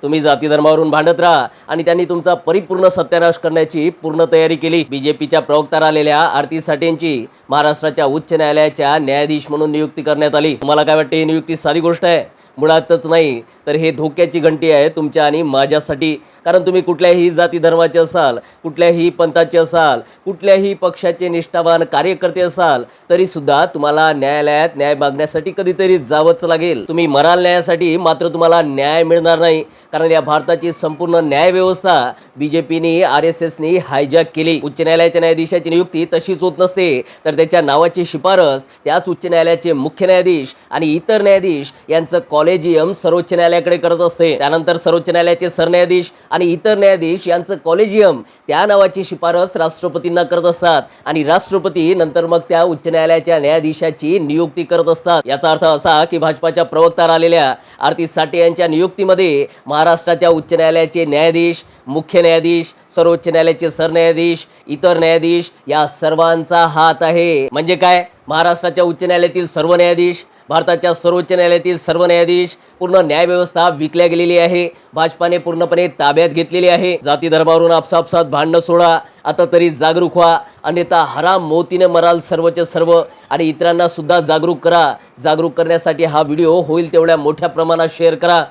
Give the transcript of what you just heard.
तुम्ही जाती धर्मावरून भांडत राहा आणि त्यांनी तुमचा परिपूर्ण सत्यानाश करण्याची पूर्ण तयारी केली। बीजेपीच्या प्रवक्त्यावर आलेल्या आरती साठेंची महाराष्ट्राच्या उच्च न्यायालयाच्या न्यायाधीश म्हणून नियुक्ती करण्यात आली। तुम्हाला काय वाटते, ही नियुक्ती साधी गोष्ट आहे? मुळातच नाही, तर हे धोक्याची घंटी आहे तुमच्या आणि माझ्यासाठी। कारण तुम्ही कुठल्याही जाती धर्माचे असाल, कुठल्याही पंथाचे असाल, कुठल्याही पक्षाचे निष्ठावान कार्यकर्ते असाल, तरी सुद्धा तुम्हाला न्यायालयात न्याय मागण्यासाठी कधीतरी जावंच लागेल। तुम्ही मराल न्यायासाठी, मात्र तुम्हाला न्याय मिळणार नाही। कारण या भारताची संपूर्ण न्याय व्यवस्था बीजेपीने RSSने हायजॅक केली। उच्च न्यायालयाच्या न्यायाधीशाची नियुक्ती तशीच होत नसते, तर त्याच्या नावाची शिफारस त्याच उच्च न्यायालयाचे मुख्य न्यायाधीश आणि इतर न्यायाधीश यांचं कॉलेजियम सर्वोच्च न्यायालयाकडे करत असते। त्यानंतर सर्वोच्च न्यायालयाचे सरन्यायाधीश आणि इतर न्यायाधीश यांचं कॉलेजियम त्या नावाची शिफारस राष्ट्रपतींना करत असतात आणि राष्ट्रपती नंतर मग त्या उच्च न्यायालयाच्या न्यायाधीशाची नियुक्ती करत असतात। याचा अर्थ असा की भाजपाच्या प्रवक्त्यावर आलेल्या आरती साठे यांच्या नियुक्तीमध्ये महाराष्ट्राच्या उच्च न्यायालयाचे न्यायाधीश, मुख्य न्यायाधीश, सर्वोच्च न्यायालयाचे सरन्यायाधीश, इतर न्यायाधीश या सर्वांचा हात आहे। म्हणजे काय? महाराष्ट्राच्या उच्च न्यायालयातील सर्व न्यायाधीश, भारताच्या सर्वोच्च न्यायालयातील सर्व न्यायाधीश, पूर्ण न्यायव्यवस्था विकल्या गेलेली आहे। भाजपाने पूर्णपणे ताब्यात घेतलेली आहे। जाती धर्मावरून आपसापसात भांडणं सोडा, आता तरी जागरूक व्हा, अन्यथा हराम मोतीने मराल सर्वचे सर्व। आणि इतरांना सुद्धा जागरूक करा। जागरूक करण्यासाठी हा व्हिडिओ होईल तेवढ्या मोठ्या प्रमाणात शेअर करा।